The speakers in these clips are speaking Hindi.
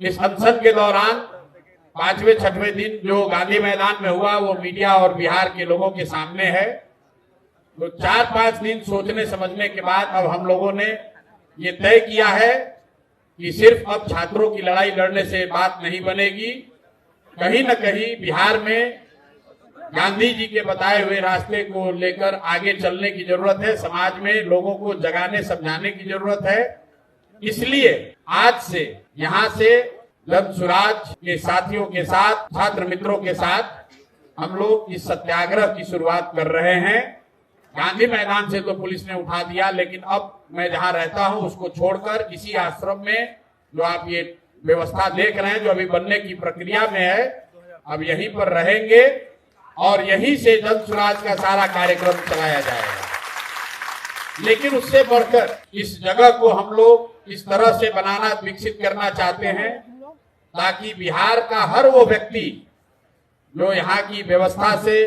इस अनशन के दौरान 5वें 6वें दिन जो गांधी मैदान में हुआ वो मीडिया और बिहार के लोगों के सामने है। तो 4-5 दिन सोचने समझने के बाद अब हम लोगों ने ये तय किया है कि सिर्फ अब छात्रों की लड़ाई लड़ने से बात नहीं बनेगी, कहीं न कहीं बिहार में गांधी जी के बताए हुए रास्ते को लेकर आगे चलने की जरूरत है। समाज में लोगों को जगाने समझाने की जरूरत है। इसलिए आज से यहाँ से जन सुराज के साथियों के साथ, छात्र मित्रों के साथ हम लोग इस सत्याग्रह की शुरुआत कर रहे हैं। गांधी मैदान से तो पुलिस ने उठा दिया, लेकिन अब मैं जहाँ रहता हूँ उसको छोड़कर इसी आश्रम में जो आप ये व्यवस्था देख रहे हैं, जो अभी बनने की प्रक्रिया में है, अब यहीं पर रहेंगे और यहीं से जन सुराज का सारा कार्यक्रम चलाया जाएगा। लेकिन उससे बढ़कर इस जगह को हम लोग इस तरह से बनाना, विकसित करना चाहते हैं ताकि बिहार का हर वो व्यक्ति जो यहाँ की व्यवस्था से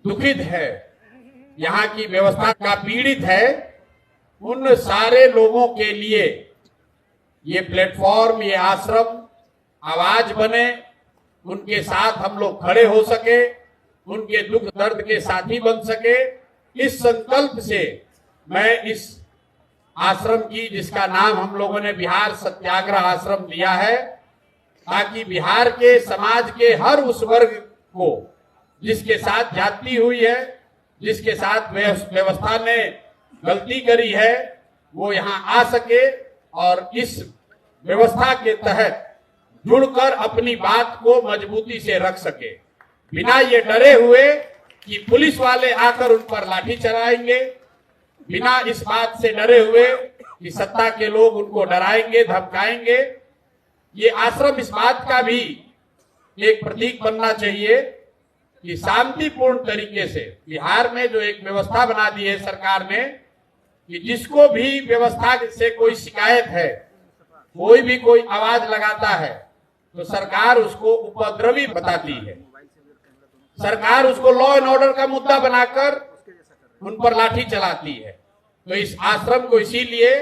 दुखित है, यहाँ की व्यवस्था का पीड़ित है, उन सारे लोगों के लिए ये प्लेटफॉर्म, ये आश्रम आवाज बने, उनके साथ हम लोग खड़े हो सके, उनके दुख दर्द के साथी बन सके। इस संकल्प से मैं इस आश्रम की, जिसका नाम हम लोगों ने बिहार सत्याग्रह आश्रम दिया है, ताकि बिहार के समाज के हर उस वर्ग को जिसके साथ जाति हुई है, जिसके साथ व्यवस्था ने गलती करी है, वो यहाँ आ सके और इस व्यवस्था के तहत जुड़कर अपनी बात को मजबूती से रख सके, बिना ये डरे हुए कि पुलिस वाले आकर उन पर लाठी चलाएंगे, बिना इस बात से डरे हुए कि सत्ता के लोग उनको डराएंगे, धमकाएंगे। ये आश्रम इस बात का भी एक प्रतीक बनना चाहिए कि शांतिपूर्ण तरीके से बिहार में जो एक व्यवस्था बना दी है सरकार ने, कि जिसको भी व्यवस्था से कोई शिकायत है, कोई भी कोई आवाज लगाता है, तो सरकार उसको उपद्रवी बताती है। सरकार उसको लॉ एंड ऑर्डर का मुद्दा बनाकर उन पर लाठी चलाती है। तो इस आश्रम को इसीलिए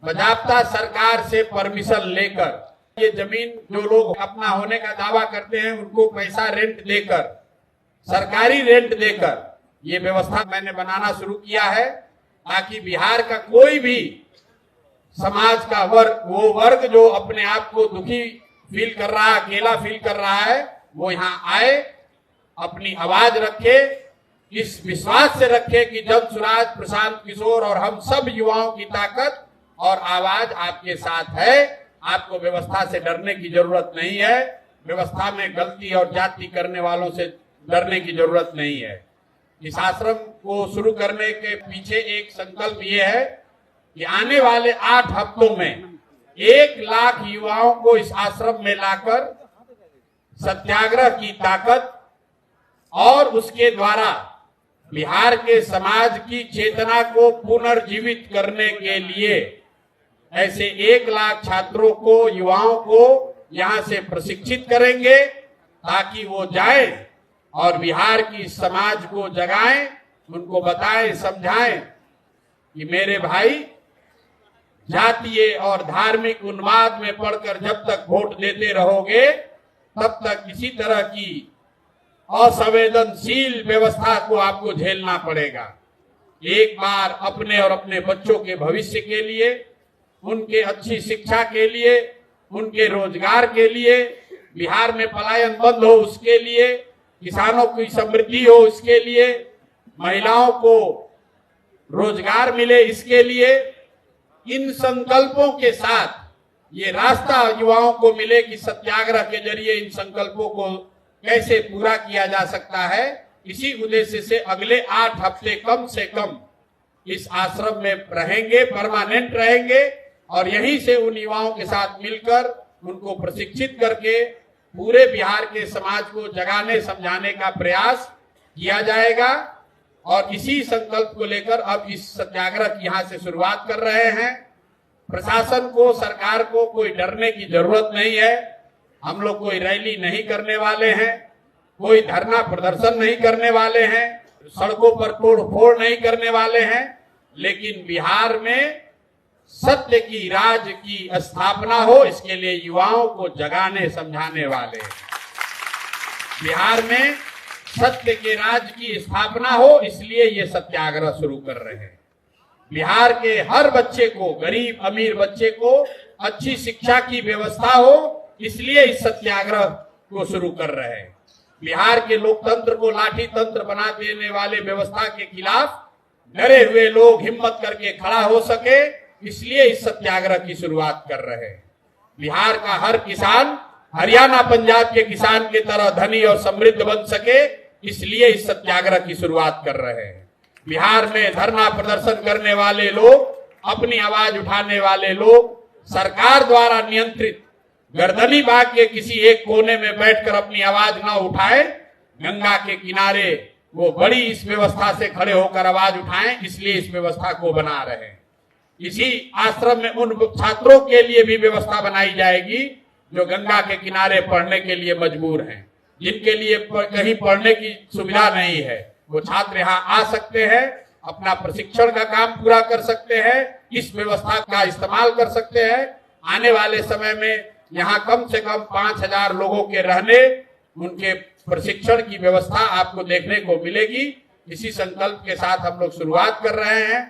बाकायदा सरकार से परमिशन लेकर, ये जमीन जो लोग अपना होने का दावा करते हैं उनको पैसा रेंट देकर, सरकारी रेंट देकर ये व्यवस्था मैंने बनाना शुरू किया है, ताकि बिहार का कोई भी समाज का वर्ग, वो वर्ग जो अपने आप को दुखी फील कर रहा है, अकेला फील कर रहा है, वो यहाँ आए, अपनी आवाज रखे, इस विश्वास से रखे कि जन सुराज, प्रशांत किशोर और हम सब युवाओं की ताकत और आवाज आपके साथ है। आपको व्यवस्था से डरने की जरूरत नहीं है, व्यवस्था में गलती और जाति करने वालों से डरने की जरूरत नहीं है। इस आश्रम को शुरू करने के पीछे एक संकल्प ये है कि आने वाले 8 हफ्तों में 1 लाख युवाओं को इस आश्रम में लाकर सत्याग्रह की ताकत और उसके द्वारा बिहार के समाज की चेतना को पुनर्जीवित करने के लिए ऐसे 1 लाख छात्रों को, युवाओं को यहाँ से प्रशिक्षित करेंगे, ताकि वो जाएं और बिहार की समाज को जगाएं, उनको बताएं, समझाएं कि मेरे भाई, जातीय और धार्मिक उन्माद में पड़कर जब तक वोट देते रहोगे, तब तक इसी तरह की असंवेदनशील व्यवस्था को आपको झेलना पड़ेगा। एक बार अपने और अपने बच्चों के भविष्य के लिए, उनके अच्छी शिक्षा के लिए, उनके रोजगार के लिए, बिहार में पलायन बंद हो उसके लिए, किसानों की समृद्धि हो इसके लिए, महिलाओं को रोजगार मिले इसके लिए, इन संकल्पों के साथ ये रास्ता युवाओं को मिले कि सत्याग्रह के जरिए इन संकल्पों को कैसे पूरा किया जा सकता है। इसी उद्देश्य से अगले 8 हफ्ते कम से कम इस आश्रम में रहेंगे, परमानेंट रहेंगे और यहीं से उन युवाओं के साथ मिलकर उनको प्रशिक्षित करके पूरे बिहार के समाज को जगाने समझाने का प्रयास किया जाएगा। और इसी संकल्प को लेकर अब इस सत्याग्रह की यहाँ से शुरुआत कर रहे हैं। प्रशासन को, सरकार को कोई डरने की जरूरत नहीं है। हम लोग कोई रैली नहीं करने वाले हैं, कोई धरना प्रदर्शन नहीं करने वाले हैं, सड़कों पर तोड़ फोड़ नहीं करने वाले हैं, लेकिन बिहार में सत्य की राज की स्थापना हो, इसके लिए युवाओं को जगाने समझाने वाले। बिहार में सत्य के राज की स्थापना हो, इसलिए ये सत्याग्रह शुरू कर रहे हैं। बिहार के हर बच्चे को, गरीब अमीर बच्चे को अच्छी शिक्षा की व्यवस्था हो, इसलिए इस सत्याग्रह को शुरू कर रहे हैं। बिहार के लोकतंत्र को लाठी तंत्र बना देने वाले व्यवस्था के खिलाफ डरे हुए लोग हिम्मत करके खड़ा हो सके, इसलिए इस सत्याग्रह की शुरुआत कर रहे हैं। बिहार का हर किसान हरियाणा पंजाब के किसान की तरह धनी और समृद्ध बन सके, इसलिए इस सत्याग्रह की शुरुआत कर रहे हैं। बिहार में धरना प्रदर्शन करने वाले लोग, अपनी आवाज उठाने वाले लोग सरकार द्वारा नियंत्रित गर्दनी बाग के किसी एक कोने में बैठकर अपनी आवाज न उठाए, गंगा के किनारे वो बड़ी इस व्यवस्था से खड़े होकर आवाज उठाएं, इसलिए इस व्यवस्था को बना रहे हैं। इसी आश्रम में उन छात्रों के लिए भी व्यवस्था बनाई जाएगी जो गंगा के किनारे पढ़ने के लिए मजबूर हैं, जिनके लिए कहीं पढ़ने की सुविधा नहीं है। वो छात्र यहाँ आ सकते हैं, अपना प्रशिक्षण का काम पूरा कर सकते हैं, इस व्यवस्था का इस्तेमाल कर सकते हैं। आने वाले समय में यहाँ कम से कम 5000 लोगों के रहने, उनके प्रशिक्षण की व्यवस्था आपको देखने को मिलेगी। इसी संकल्प के साथ हम लोग शुरुआत कर रहे हैं।